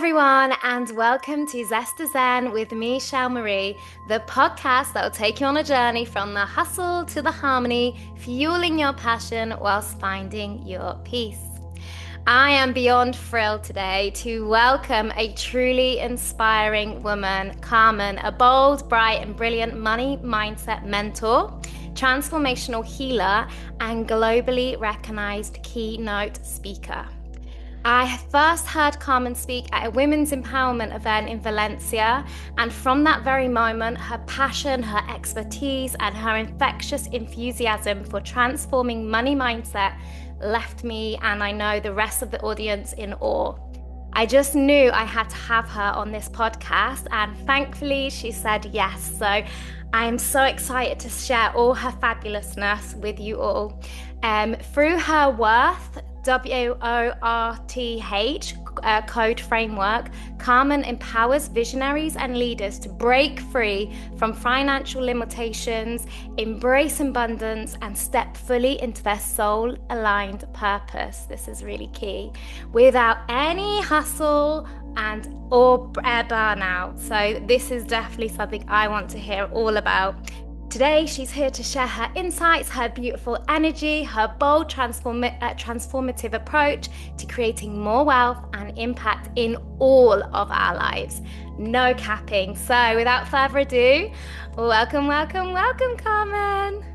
everyone, and welcome to Zest with me, Shel Marie, the podcast that will take you on a journey from the hustle to the harmony, fueling your passion whilst finding your peace. I am beyond thrilled today to welcome a truly inspiring woman, Carmen, a bold, bright, and brilliant money mindset mentor, transformational healer, and globally recognized keynote speaker. I first heard Carmen speak at a women's empowerment event in Valencia, and from that very moment, her passion, her expertise, and her infectious enthusiasm for transforming money mindset left me, and I know the rest of the audience, in awe. I just knew I had to have her on this podcast, and thankfully she said yes. So I am so excited to share all her fabulousness with you all. Through her W.O.R.T.H, W-O-R-T-H code framework, Carmen empowers visionaries and leaders to break free from financial limitations, embrace abundance, and step fully into their soul-aligned purpose. This is really key, without any hustle or burnout. So this is definitely something I want to hear all about. Today, she's here to share her insights, her beautiful energy, her bold transformative approach to creating more wealth and impact in all of our lives. No capping. So without further ado, welcome, Carmen.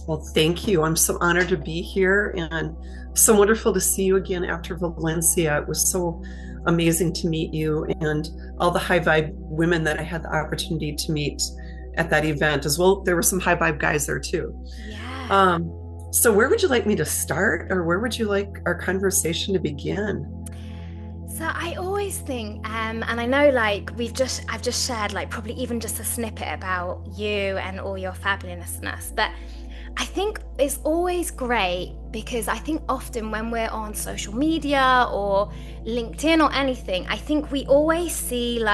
Well, thank you. I'm so honored to be here and so wonderful to see you again after Valencia. It was so amazing to meet you and all the high vibe women that I had the opportunity to meet at that event as well. There were some high vibe guys there too. Yeah. So where would you like me to start, or where would you like our conversation to begin? So I always think, and I know I've just shared probably even just a snippet about you and all your fabulousness, but I think it's always great because I think often when we're on social media or LinkedIn or anything, I think we always see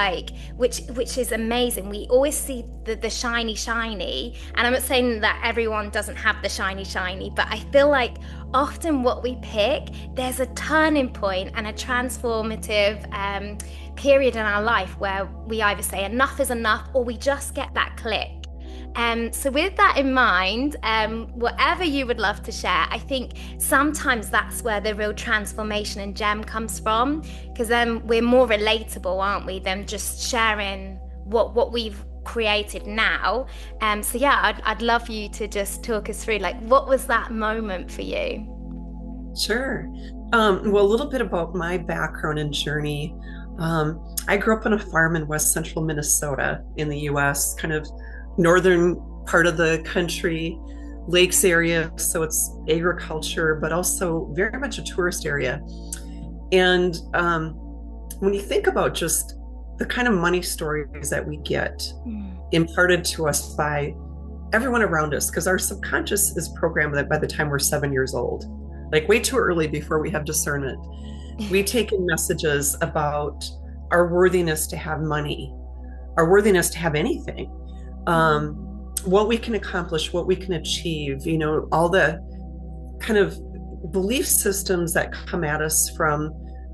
which is amazing. We always see the shiny, and I'm not saying that everyone doesn't have the shiny, but I feel like often what we pick, there's a turning point and a transformative period in our life where we either say enough is enough or we just get that click. So with that in mind, whatever you would love to share, I think sometimes that's where the real transformation and gem comes from, because then we're more relatable, aren't we, than just sharing what we've created now. So yeah, I'd love you to just talk us through, what was that moment for you? Sure. Well, a little bit about my background and journey. I grew up on a farm in West Central Minnesota in the US, kind of northern part of the country, lakes area. So it's agriculture, but also very much a tourist area. And when you think about just the kind of money stories that we get imparted to us by everyone around us, because our subconscious is programmed that by the time we're 7 years old, way too early before we have discernment, we take in messages about our worthiness to have money, our worthiness to have anything. What we can accomplish, what we can achieve, all the kind of belief systems that come at us from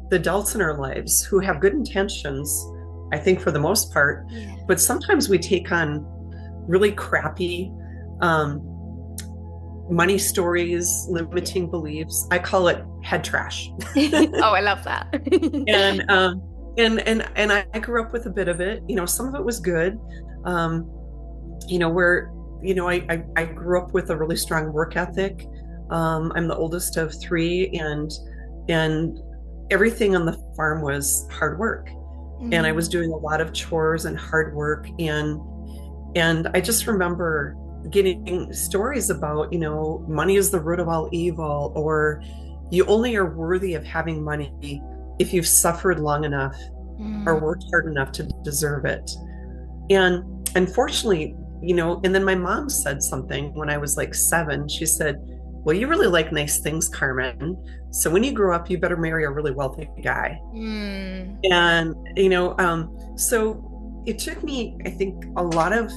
the adults in our lives who have good intentions, I think for the most part, but sometimes we take on really crappy money stories, limiting beliefs. I call it head trash. Oh, I love that. and I grew up with a bit of it. Some of it was good. I grew up with a really strong work ethic. I'm the oldest of three, and everything on the farm was hard work. And I was doing a lot of chores and hard work. And I just remember getting stories about, money is the root of all evil, or you only are worthy of having money if you've suffered long enough or worked hard enough to deserve it. And unfortunately, and then my mom said something when I was 7. She said, well, you really like nice things, Carmen. So when you grow up, you better marry a really wealthy guy. And, so it took me, I think, a lot of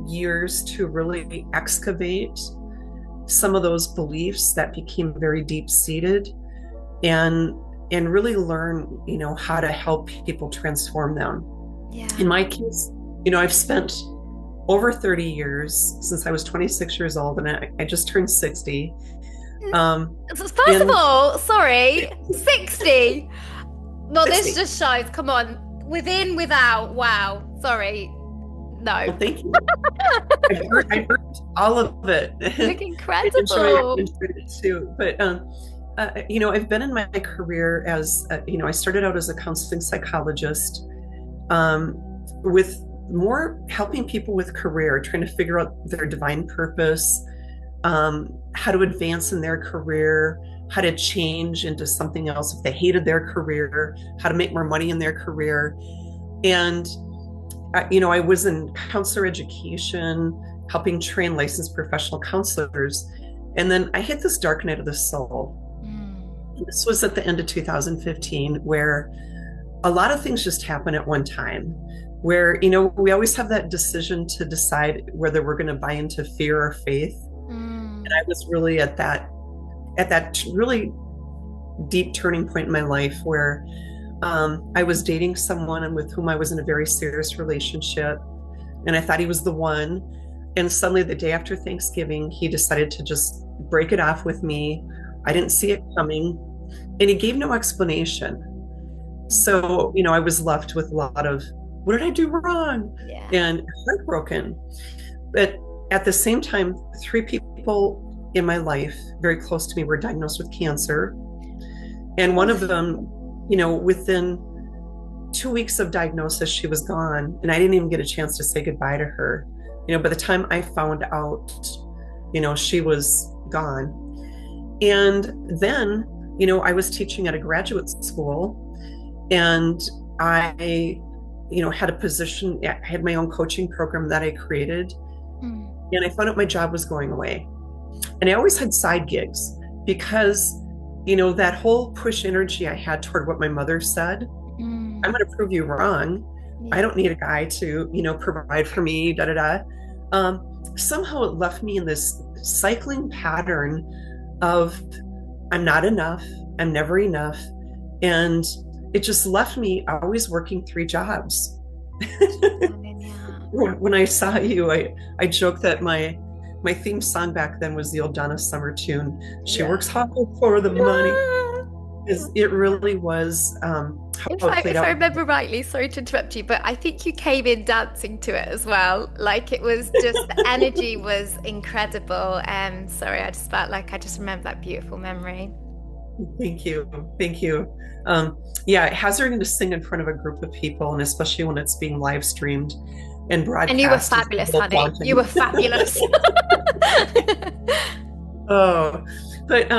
years to really excavate some of those beliefs that became very deep-seated. And and really learn, how to help people transform them. Yeah. In my case, I've spent over 30 years since I was 26 years old, and I just turned 60. First of And all, sorry, 60. Well, this 60. just shows, come on, within, without, wow. Sorry. No. Well, thank you. I've heard all of it. You look I enjoyed incredible. it too. But I've been in my career as I started out as a counseling psychologist, with more helping people with career, trying to figure out their divine purpose, how to advance in their career, how to change into something else if they hated their career, how to make more money in their career. And I was in counselor education, helping train licensed professional counselors. And then I hit this dark night of the soul. This was at the end of 2015, where a lot of things just happen at one time, where, we always have that decision to decide whether we're going to buy into fear or faith. And I was really at that really deep turning point in my life where I was dating someone and with whom I was in a very serious relationship, and I thought he was the one. And suddenly, the day after Thanksgiving, he decided to just break it off with me. I didn't see it coming, and he gave no explanation. So, I was left with a lot of, what did I do wrong? Yeah. And heartbroken. But at the same time, 3 people in my life, very close to me, were diagnosed with cancer. And one of them, within 2 weeks of diagnosis, she was gone. And I didn't even get a chance to say goodbye to her. By the time I found out, she was gone. And then, I was teaching at a graduate school, and I, had a position, I had my own coaching program that I created. And I found out my job was going away. And I always had side gigs because, that whole push energy I had toward what my mother said, I'm going to prove you wrong. I don't need a guy to, provide for me, da da da. Somehow it left me in this cycling pattern of, I'm not enough, I'm never enough. And it just left me always working 3 jobs. When I saw you, I joked that my theme song back then was the old Donna Summer tune. She works hard for the money. It really was In fact, if I remember rightly, sorry to interrupt you, but I think you came in dancing to it as well. Like, it was just, the energy was incredible. Sorry, I just felt like I just remember that beautiful memory. Thank you. Thank you. Hazarding to sing in front of a group of people, and especially when it's being live streamed and broadcast. And you were fabulous, honey. Daunting. You were fabulous. Oh, but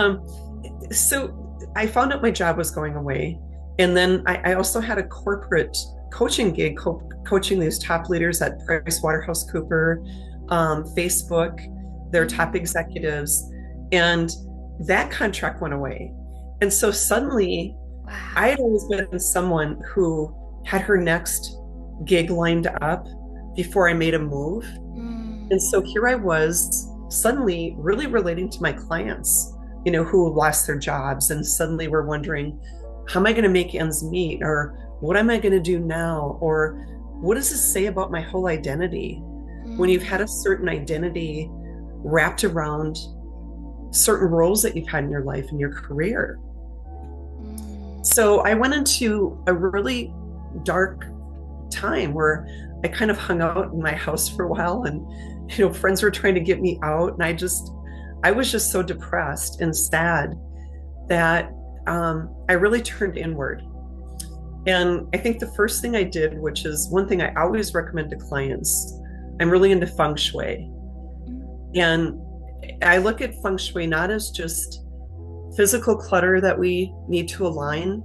so I found out my job was going away. And then I also had a corporate coaching gig, coaching these top leaders at PricewaterhouseCoopers, Facebook, their top executives. And that contract went away. And so suddenly, I had always been someone who had her next gig lined up before I made a move. And so here I was suddenly really relating to my clients, who lost their jobs and suddenly were wondering, how am I going to make ends meet? Or what am I going to do now? Or what does this say about my whole identity? When you've had a certain identity wrapped around certain roles that you've had in your life and your career. So I went into a really dark time where I kind of hung out in my house for a while, and friends were trying to get me out, and I was just so depressed and sad that I really turned inward. And I think the first thing I did, which is one thing I always recommend to clients, I'm really into feng shui. And I look at feng shui not as just physical clutter that we need to align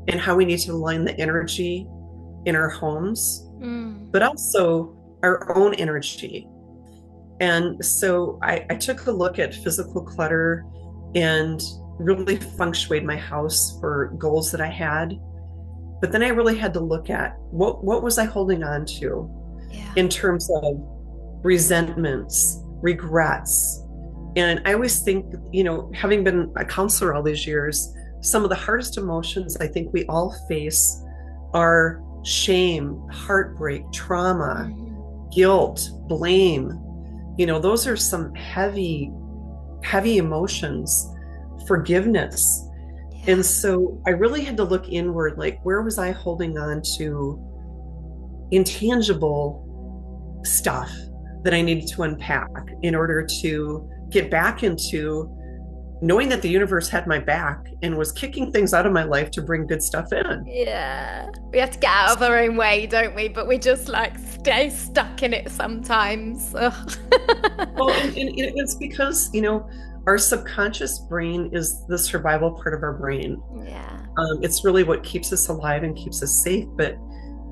and how we need to align the energy in our homes, but also our own energy. And so I took a look at physical clutter and really feng shuied my house for goals that I had. But then I really had to look at what was I holding on to in terms of resentments, regrets. And I always think, having been a counselor all these years, some of the hardest emotions I think we all face are shame, heartbreak, trauma, guilt, blame. Those are some heavy, heavy emotions, forgiveness. Yeah. And so I really had to look inward, like, where was I holding on to intangible stuff that I needed to unpack in order to get back into knowing that the universe had my back and was kicking things out of my life to bring good stuff in. Yeah. We have to get out of our own way, don't we? But we just like stay stuck in it sometimes. Ugh. Well, and it's because, our subconscious brain is the survival part of our brain. Yeah. It's really what keeps us alive and keeps us safe, but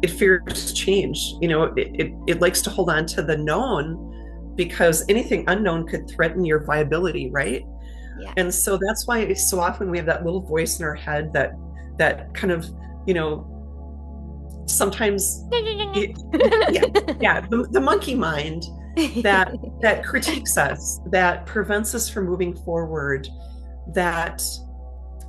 it fears change. It likes to hold on to the known because anything unknown could threaten your viability, right? Yeah. And so that's why so often we have that little voice in our head that kind of, sometimes yeah, the monkey mind that critiques us, that prevents us from moving forward, that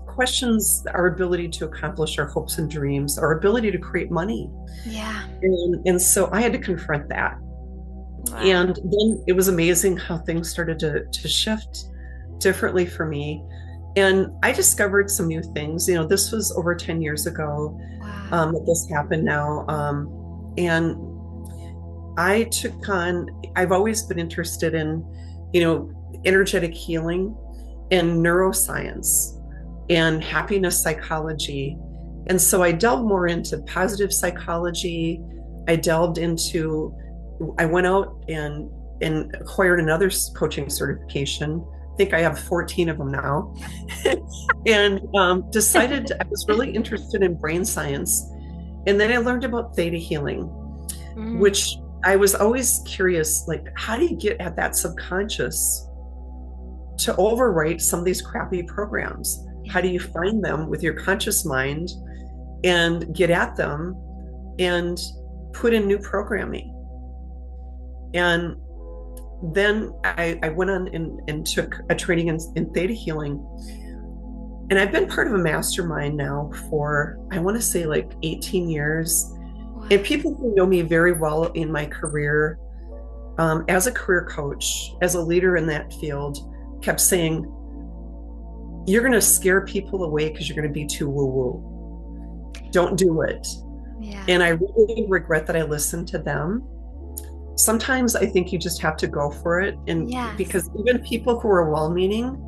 questions our ability to accomplish our hopes and dreams, our ability to create money. Yeah. And so I had to confront that. Wow. And then it was amazing how things started to shift differently for me. And I discovered some new things. This was over 10 years ago that this happened now. And I've always been interested in, energetic healing and neuroscience and happiness psychology. And so I delved more into positive psychology. I went out and acquired another coaching certification. I think I have 14 of them now. And decided I was really interested in brain science. And then I learned about theta healing, which I was always curious, like, how do you get at that subconscious to overwrite some of these crappy programs? How do you find them with your conscious mind and get at them and put in new programming? And then I went on and took a training in theta healing. And I've been part of a mastermind now for, I want to say, like 18 years. Wow. And people who know me very well in my career, as a career coach, as a leader in that field, kept saying, you're going to scare people away because you're going to be too woo-woo. Don't do it. Yeah. And I really regret that I listened to them. Sometimes I think you just have to go for it. And yes. Because even people who are well-meaning,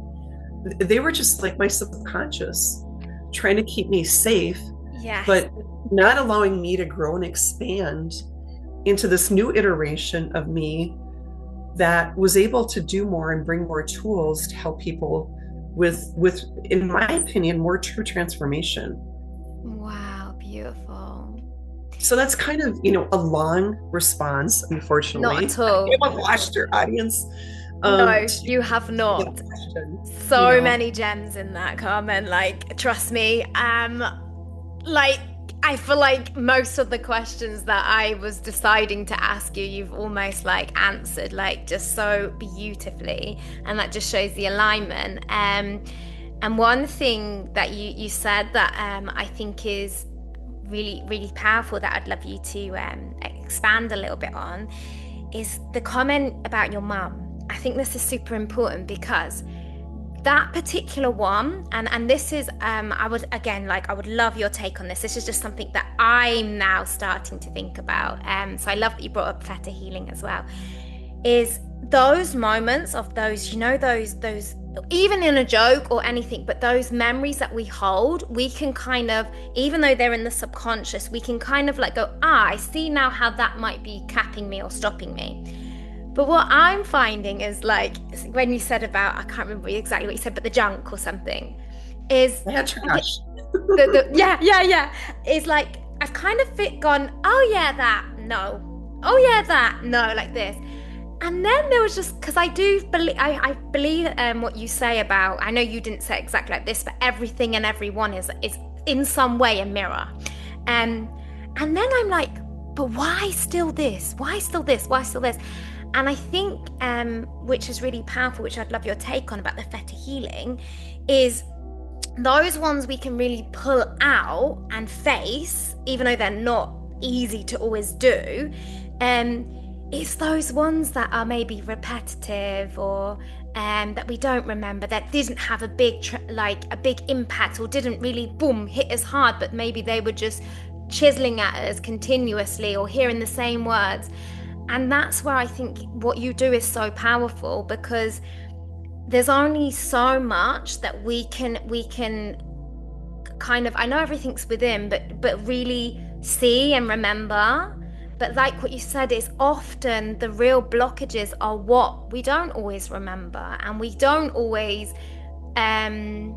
they were just like my subconscious, trying to keep me safe, yes. But not allowing me to grow and expand into this new iteration of me that was able to do more and bring more tools to help people with, in my opinion, more true transformation. Wow, beautiful. So that's kind of, a long response, unfortunately. Not at all. I haven't lost your audience. No, you have not. So many gems in that, Carmen. Like, trust me. Like, I feel like most of the questions that I was deciding to ask you, you've almost like answered like just so beautifully, and that just shows the alignment. And one thing that you said that I think is really, really powerful that I'd love you to expand a little bit on is the comment about your mum. I think this is super important because that particular one, and this is, I would love your take on this. This is just something that I'm now starting to think about. So I love that you brought up theta healing as well. Is those moments of those, those, even in a joke or anything, but those memories that we hold, we can kind of, even though they're in the subconscious, we can kind of like go, I see now how that might be capping me or stopping me. But what I'm finding is like when you said about, I can't remember exactly what you said, but the junk or something is trash. Yeah. It's like I've kind of gone, oh yeah, that, no. Oh yeah, that, no, like this. And then there was just, because I do believe, I believe what you say about, I know you didn't say it exactly like this, but everything and everyone is in some way a mirror. And then I'm like, but why still this? Why still this? Why still this? And I think, which is really powerful, which I'd love your take on about the theta healing, is those ones we can really pull out and face, even though they're not easy to always do. It's those ones that are maybe repetitive, or that we don't remember, that didn't have a big like a big impact, or didn't really boom hit us hard, but maybe they were just chiseling at us continuously, or hearing the same words. And that's where I think what you do is so powerful, because there's only so much that we can kind of, I know everything's within, but really see and remember. But like what you said, is often the real blockages are what we don't always remember, and we don't always um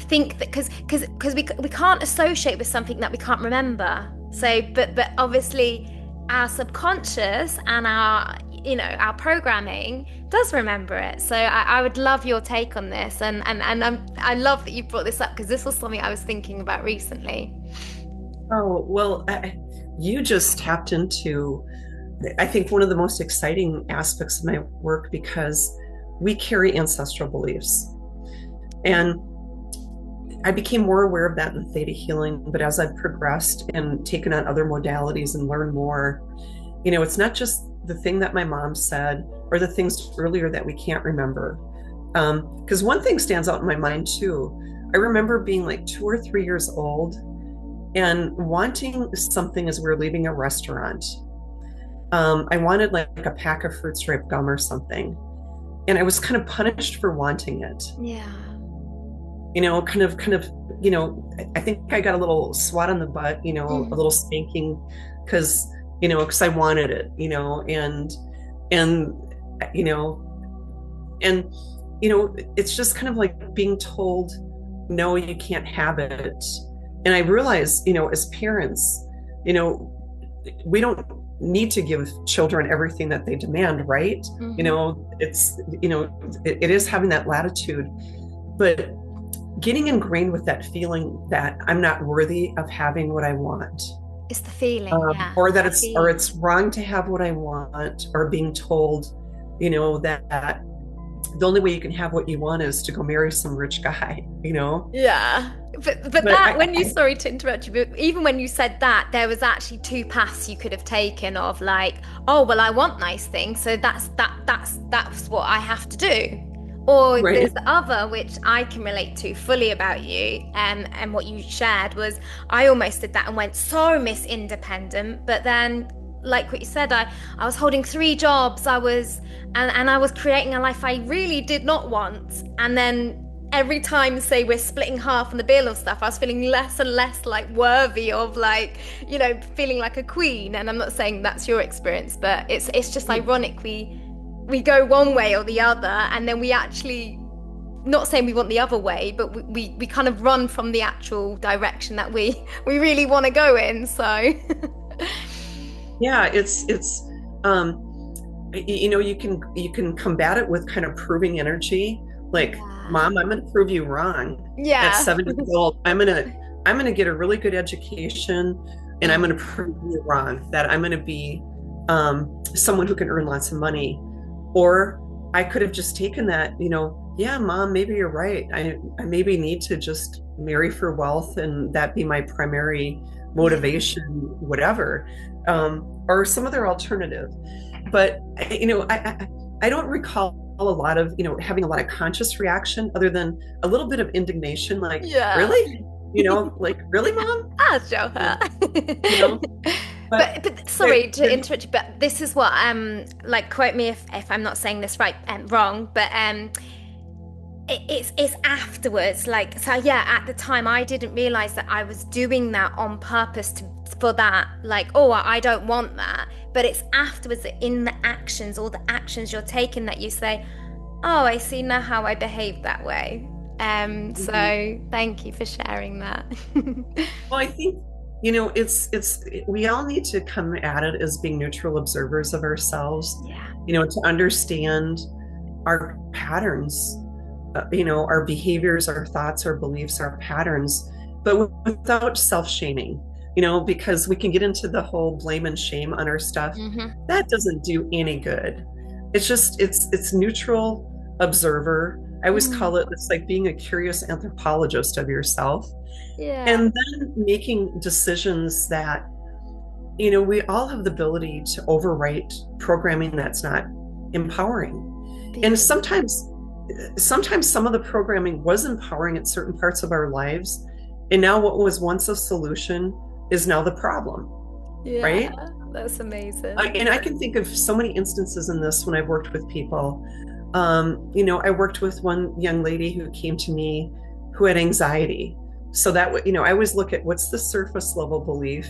think that, because we can't associate with something that we can't remember. So but obviously our subconscious and our, our programming does remember it. So I would love your take on this, and I love that you brought this up, because this was something I was thinking about recently. Oh, well, you just tapped into, I think, one of the most exciting aspects of my work, because we carry ancestral beliefs. And I became more aware of that in Theta healing. But as I've progressed and taken on other modalities and learned more, it's not just the thing that my mom said or the things earlier that we can't remember. Because one thing stands out in my mind too. I remember being like 2 or 3 years old and wanting something as we were leaving a restaurant. I wanted like a pack of fruit stripe gum or something. And I was kind of punished for wanting it. Yeah. I think I got a little swat on the butt, a little spanking, because I wanted it, and, you know, and, it's just kind of like being told, no, you can't have it. And I realized, as parents, we don't need to give children everything that they demand, right? It is having that latitude, but getting ingrained with that feeling that I'm not worthy of having what I want. It's the feeling, yeah. Or that it's wrong to have what I want, or being told, that the only way you can have what you want is to go marry some rich guy, Yeah. But that, sorry to interrupt you, but even when you said that, there was actually two paths you could have taken, of like, oh, well, I want nice things, so that's what I have to do. Or right. There's the other, which I can relate to fully about you, and what you shared was, I almost did that and went so Miss Independent, but then, like what you said, I was holding 3 jobs, I was creating a life I really did not want, and then every time, say, we're splitting half on the bill of stuff, I was feeling less and less like worthy of, like, feeling like a queen. And I'm not saying that's your experience, but it's just ironic, we go one way or the other, and then we actually, not saying we want the other way, but we kind of run from the actual direction that we really want to go in. So yeah, it's you can combat it with kind of proving energy, like, Mom, I'm going to prove you wrong. Yeah. At 7 years old, I'm going to get a really good education, and I'm going to prove you wrong, that I'm going to be someone who can earn lots of money. Or I could have just taken that, yeah, Mom, maybe you're right. I maybe need to just marry for wealth, and that be my primary motivation, whatever, or some other alternative. But, I don't recall a lot of, having a lot of conscious reaction, other than a little bit of indignation, like, yeah. Really? Like, really, Mom? I'll show her. But sorry to interrupt you, but this is what, like, quote me if I'm not saying this right and wrong, but it's afterwards, like, so yeah, at the time I didn't realize that I was doing that on purpose for that, like, oh, I don't want that. But it's afterwards, that in the actions, all the actions you're taking, that you say, oh, I see now how I behaved that way. So thank you for sharing that. Well, I think, it's we all need to come at it as being neutral observers of ourselves. Yeah. To understand our patterns, our behaviors, our thoughts, our beliefs, our patterns, but without self-shaming. Because we can get into the whole blame and shame on our stuff. That doesn't do any good. It's just, it's neutral observer I always call Mm. it, it's like being a curious anthropologist of yourself, Yeah. and then making decisions that, we all have the ability to overwrite programming that's not empowering. And Beautiful. sometimes some of the programming was empowering at certain parts of our lives. And now what was once a solution is now the problem, Yeah, right? that's amazing. And I can think of so many instances in this when I've worked with people. I worked with one young lady who came to me who had anxiety. So I always look at what's the surface level belief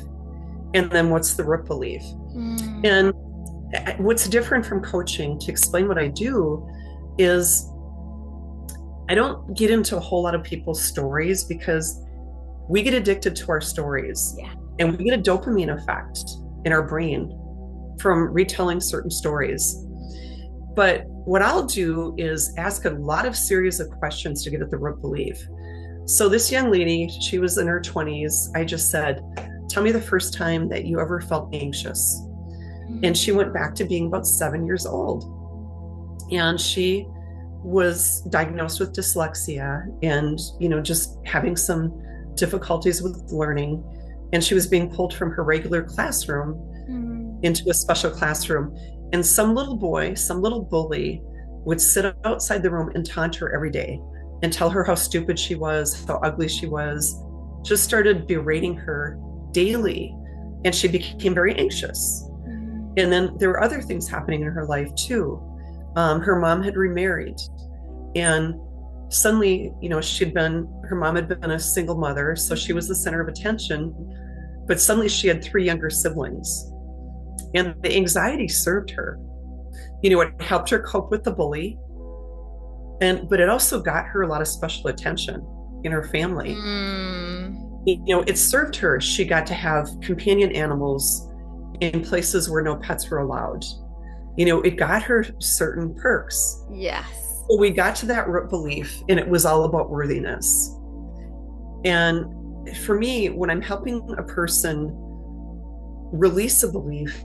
and then what's the root belief. Mm. And what's different from coaching, to explain what I do, is I don't get into a whole lot of people's stories because we get addicted to our stories Yeah. and we get a dopamine effect in our brain from retelling certain stories. But what I'll do is ask a lot of series of questions to get at the root belief. So this young lady, she was in her 20s. I just said, tell me the first time that you ever felt anxious. And Mm. she went back to being about 7 years old. And she was diagnosed with dyslexia and, just having some difficulties with learning. And she was being pulled from her regular classroom Mm. into a special classroom. And some little boy, some little bully would sit outside the room and taunt her every day and tell her how stupid she was, how ugly she was, just started berating her daily. And she became very anxious. Mm. And then there were other things happening in her life too. Her mom had remarried, and suddenly, her mom had been a single mother, so she was the center of attention. But suddenly she had three younger siblings, and the anxiety served her. It helped her cope with the bully, but it also got her a lot of special attention in her family. Mm. It served her. She got to have companion animals in places where no pets were allowed. It got her certain perks. Yes. So we got to that root belief, and it was all about worthiness. And for me, when I'm helping a person release a belief,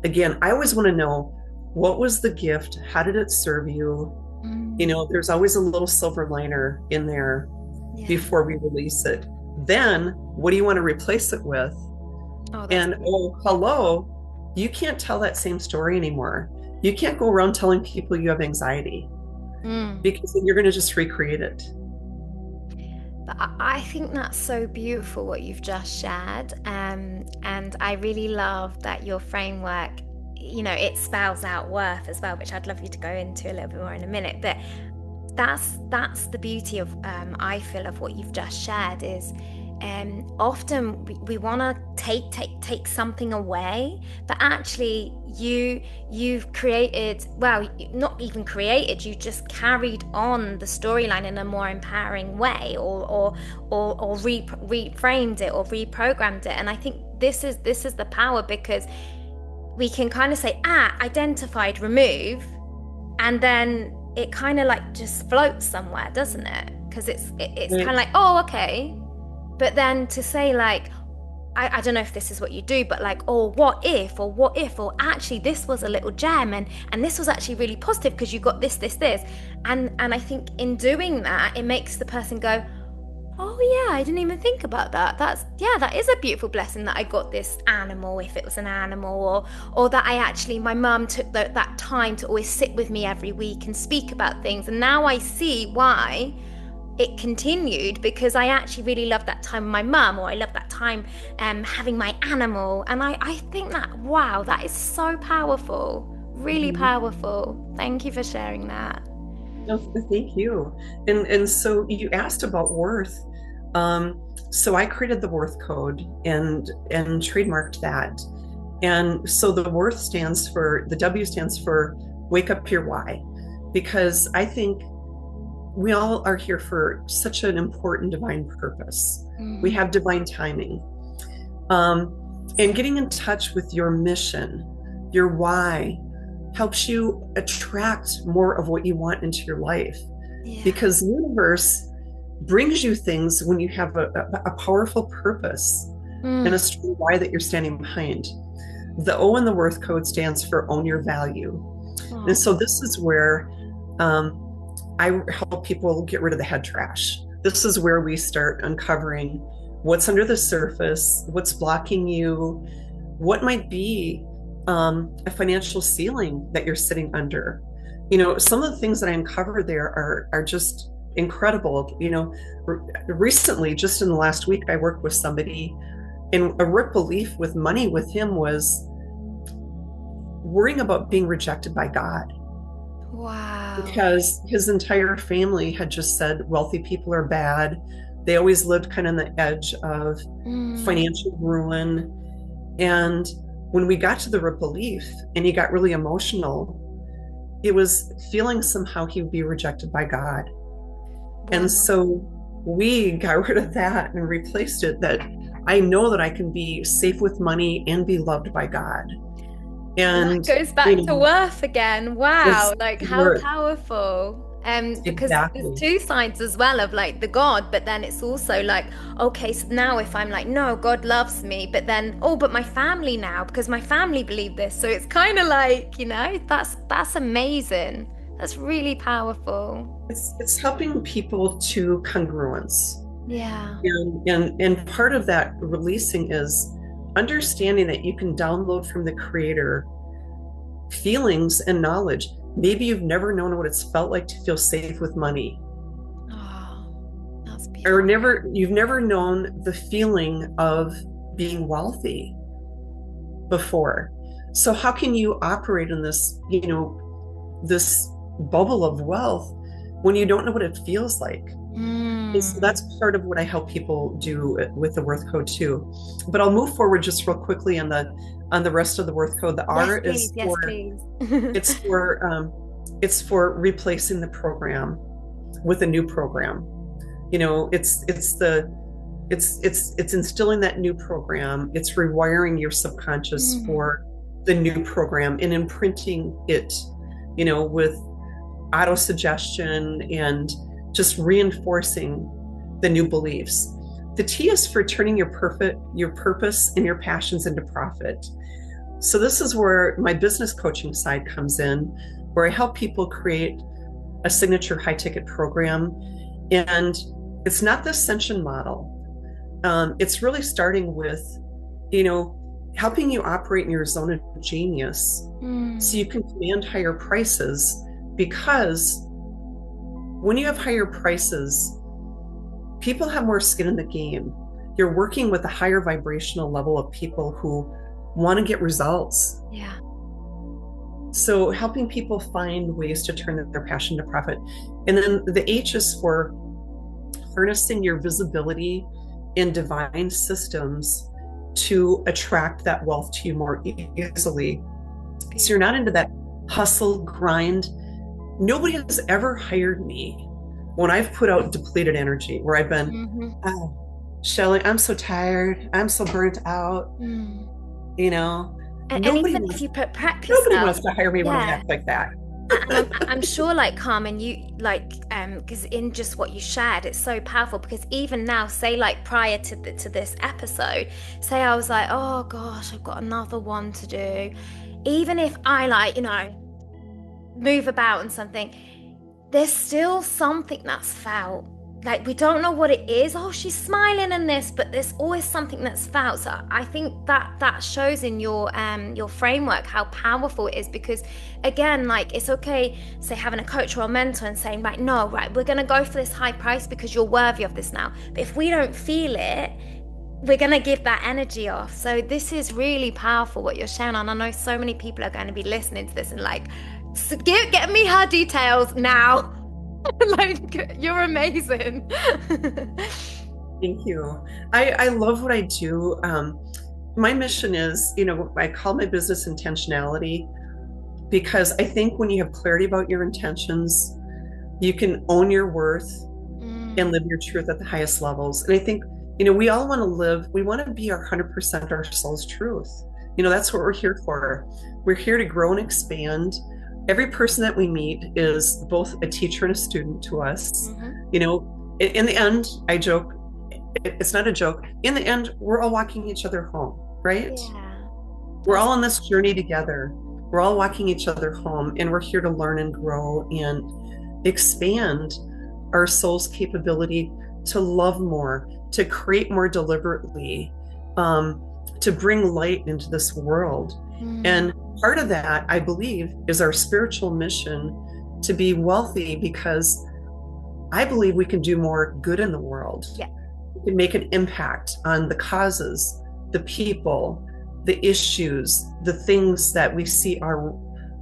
again, I always want to know, what was the gift? How did it serve you? Mm. There's always a little silver liner in there Yeah. before we release it. Then, what do you want to replace it with? Oh, that's And oh, beautiful. hello, you can't tell that same story anymore. You can't go around telling people you have anxiety, Mm. because then you're going to just recreate it. But I think that's so beautiful what you've just shared. And I really love that your framework, it spells out worth as well, which I'd love you to go into a little bit more in a minute. But that's the beauty of I feel of what you've just shared is often we want to take something away, but actually you've created, well, not even created, you just carried on the storyline in a more empowering way, or reframed it or reprogrammed it. And I think this is the power, because we can kind of say, identified, remove, and then it kind of like just floats somewhere, doesn't it? Because it's kind of Right. like, oh, okay. But then to say like, I don't know if this is what you do, but like, oh, what if, or actually this was a little gem, and this was actually really positive because you got this. And I think in doing that, it makes the person go, oh yeah, I didn't even think about that. That is a beautiful blessing that I got this animal, if it was an animal, or that my mum took that time to always sit with me every week and speak about things. And now I see why it continued, because I actually really loved that time with my mum, or I loved that time having my animal. And I think that, wow, that is so powerful, really Mhm. powerful. Thank you for sharing that. No, thank you. And so you asked about worth. So I created the worth code and trademarked that. And so the W stands for wake up your why, because I think we all are here for such an important divine purpose. We Mm. have divine timing. Um, and getting in touch with your mission, your why, helps you attract more of what you want into your life, Yeah. because the universe brings you things when you have a powerful purpose and a Mm. strong why that you're standing behind. The O in the worth code stands for own your value. And Oh. so this is where I help people get rid of the head trash. This is where we start uncovering what's under the surface, what's blocking you, what might be a financial ceiling that you're sitting under. Some of the things that I uncover there are just incredible. Recently, just in the last week, I worked with somebody, and a root belief with money with him was worrying about being rejected by God, Wow. because his entire family had just said wealthy people are bad. They always lived kind of on the edge of Mm. financial ruin. And when we got to the root belief and he got really emotional, it was feeling somehow he would be rejected by God. And Wow. so we got rid of that and replaced it that I know that I can be safe with money and be loved by God. That And, goes you back to know, worth again. Wow, it's like how worth powerful. Because there's exactly. two sides as well of like the God, but then it's also like, okay, so now if I'm like, no, God loves me, but then, oh, but my family now, because my family believe this. So it's kind of like, that's amazing. That's really powerful. It's helping people to congruence. Yeah. And part of that releasing is understanding that you can download from the creator feelings and knowledge. Maybe you've never known what it's felt like to feel safe with money, Oh, that's or beautiful. you've never known the feeling of being wealthy before. So how can you operate in this bubble of wealth when you don't know what it feels like? And so Mm. that's part of what I help people do with the Worth Code too. But I'll move forward just real quickly on the rest of the Worth Code. The Yes, R please. is Yes, for please. it's for it's for replacing the program with a new program. It's instilling that new program. It's rewiring your subconscious Mm. for the new program and imprinting it, with auto suggestion and just reinforcing the new beliefs. The T is for turning your purpose and your passions into profit. So this is where my business coaching side comes in, where I help people create a signature high ticket program. And it's not the ascension model. It's really starting with, you know, helping you operate in your zone of genius so you Mm. can command higher prices. Because when you have higher prices, people have more skin in the game. You're working with a higher vibrational level of people who want to get results. Yeah. So helping people find ways to turn their passion to profit. And then the H is for harnessing your visibility in divine systems to attract that wealth to you more easily. So you're not into that hustle grind. Nobody has ever hired me when I've put out depleted energy, where I've been, Hmm. oh, Shelley, I'm so tired. I'm so burnt out. Mm. You know, And nobody even if wants you prep nobody yourself, wants to hire me when I yeah. act like that. And I'm sure like Carmen, you like because in just what you shared, it's so powerful because even now, say like prior to this episode, say I was like, oh gosh, I've got another one to do. Even if I like, move about and something, there's still something that's felt. Like we don't know what it is. Oh, she's smiling in this, but there's always something that's felt. So I think that shows in your framework how powerful it is because again, like it's okay, say having a coach or a mentor and saying, right, no, right, we're gonna go for this high price because you're worthy of this now. But if we don't feel it, we're going to give that energy off. So this is really powerful what you're sharing. And I know so many people are going to be listening to this and like, get me her details now. Like, you're amazing. Thank you. I love what I do. My mission is, I call my business intentionality, because I think when you have clarity about your intentions, you can own your worth and live Mm, your truth at the highest levels. And I think, we all want to live, we want to be our 100% our soul's truth. That's what we're here for. We're here to grow and expand. Every person that we meet is both a teacher and a student to us. hmm. In the end, I joke, it's not a joke. In the end, we're all walking each other home, right? Yeah, We're that's all on this journey together. We're all walking each other home, and we're here to learn and grow. And expand our soul's capability to love more, to create more deliberately, to bring light into this world. Mm. And part of that, I believe, is our spiritual mission to be wealthy, because I believe we can do more good in the world. Yeah. We can make an impact on the causes, the people, the issues, the things that we see are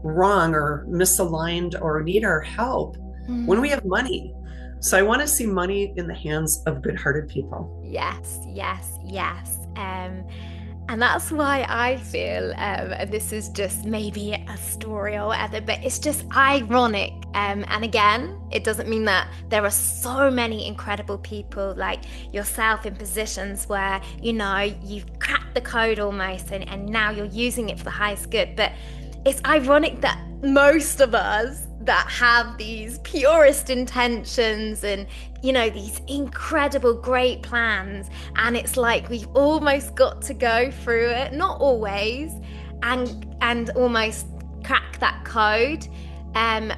wrong or misaligned or need our help when we Mm. have money. So I want to see money in the hands of good-hearted people. Yes, yes, yes. And that's why I feel, and this is just maybe a story or whatever, but it's just ironic. And again, it doesn't mean that there are so many incredible people like yourself in positions where, you've cracked the code almost and now you're using it for the highest good. But it's ironic that most of us that have these purest intentions and these incredible great plans, and it's like we've almost got to go through it, not always, and almost crack that code,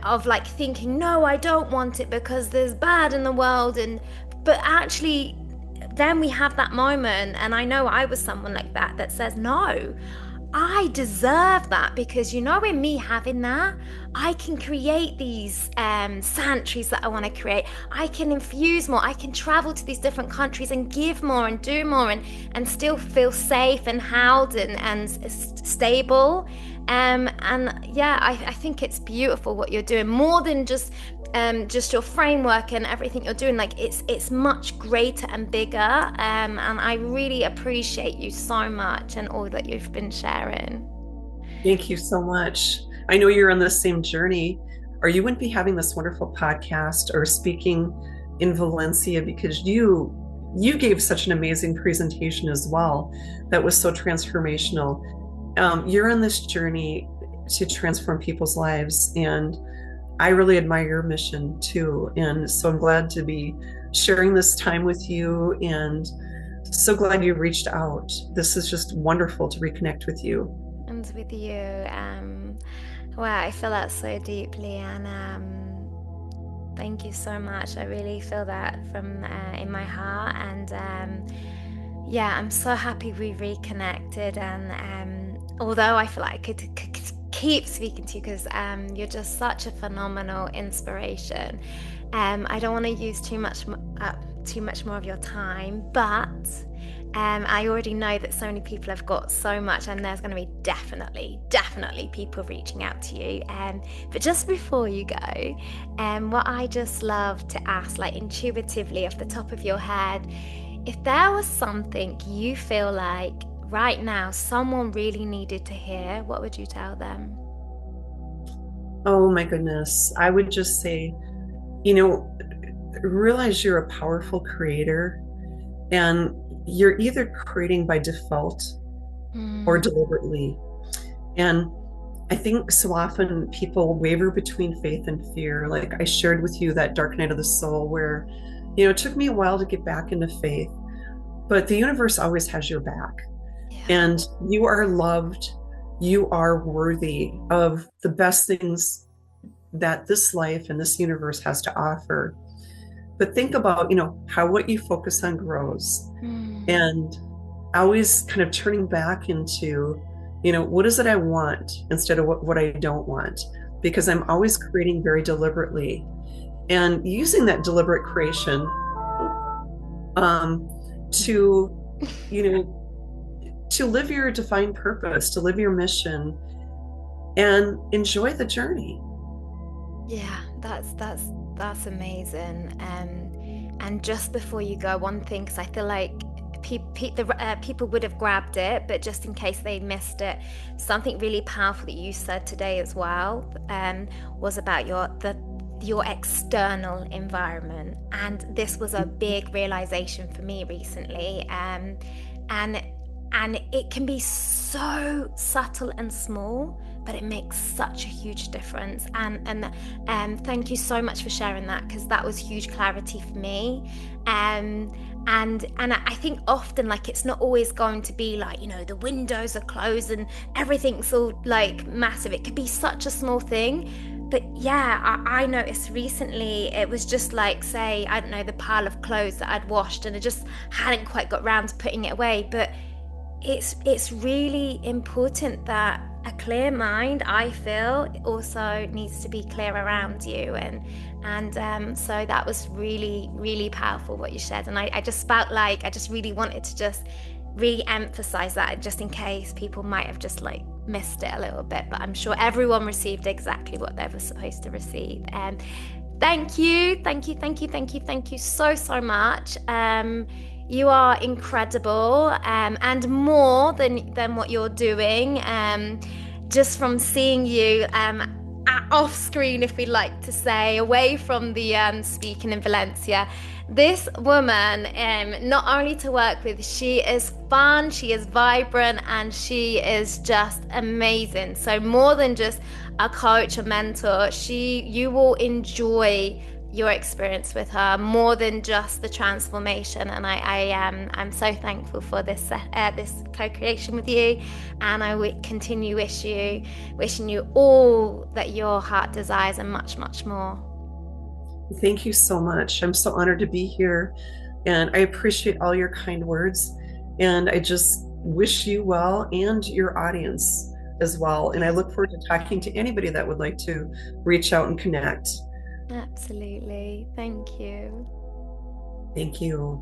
of like thinking, no, I don't want it because there's bad in the world. And but actually then we have that moment, and I know I was someone like that says, no, I deserve that, because in me having that, I can create these sanctuaries that I want to create. I can infuse more. I can travel to these different countries and give more and do more, and still feel safe and held and stable. And yeah, I think it's beautiful what you're doing, more than just your framework and everything you're doing. Like it's much greater and bigger. And I really appreciate you so much and all that you've been sharing. Thank you so much. I know you're on the same journey, or you wouldn't be having this wonderful podcast or speaking in Valencia, because you gave such an amazing presentation as well that was so transformational. You're on this journey to transform people's lives, and I really admire your mission too. And so I'm glad to be sharing this time with you, and so glad you reached out. This is just wonderful to reconnect with you. And with you, wow, I feel that so deeply, and thank you so much. I really feel that from in my heart, and yeah, I'm so happy we reconnected. And although I feel like I could keep speaking to you, because you're just such a phenomenal inspiration. I don't want to use too much more of your time, but I already know that so many people have got so much, and there's going to be definitely people reaching out to you. But just before you go, what I just love to ask, like intuitively off the top of your head, if there was something you feel like right now someone really needed to hear, what would you tell them? Oh my goodness. I would just say, you know, realize you're a powerful creator, and you're either creating by default or Mm. deliberately. And I think so often people waver between faith and fear. Like I shared with you that dark night of the soul where, it took me a while to get back into faith, but the universe always has your back. Yeah. And you are loved. You are worthy of the best things that this life and this universe has to offer. But think about, how what you focus on grows, Mm. and always kind of turning back into, what is it I want instead of what I don't want? Because I'm always creating very deliberately, and using that deliberate creation to, to live your defined purpose, to live your mission, and enjoy the journey. Yeah, that's amazing. And just before you go, one thing, because I feel like people would have grabbed it, but just in case they missed it, something really powerful that you said today as well, was about your external environment, and this was a big realization for me recently. And it can be so subtle and small, but it makes such a huge difference. And thank you so much for sharing that, because that was huge clarity for me. And I think often, like, it's not always going to be like, the windows are closed and everything's all like massive. It could be such a small thing, but yeah, I noticed recently it was just like, say, I don't know, the pile of clothes that I'd washed and I just hadn't quite got round to putting it away. But it's really important that a clear mind, I feel, also needs to be clear around you, and so that was really, really powerful what you shared, and I just felt like I just really wanted to just really emphasize that, just in case people might have just like missed it a little bit, but I'm sure everyone received exactly what they were supposed to receive. Thank you, thank you, thank you, thank you, thank you so, so much. You are incredible, and more than what you're doing. Just from seeing you off screen, if we like to say, away from the speaking in Valencia. This woman, not only to work with, she is fun, she is vibrant, and she is just amazing. So more than just a coach, a mentor, you will enjoy your experience with her more than just the transformation. And I'm so thankful for this co-creation with you, and I would continue wishing you all that your heart desires and much, much more. Thank you so much. I'm so honored to be here, and I appreciate all your kind words. And I just wish you well and your audience as well. And I look forward to talking to anybody that would like to reach out and connect. Absolutely. Thank you. Thank you.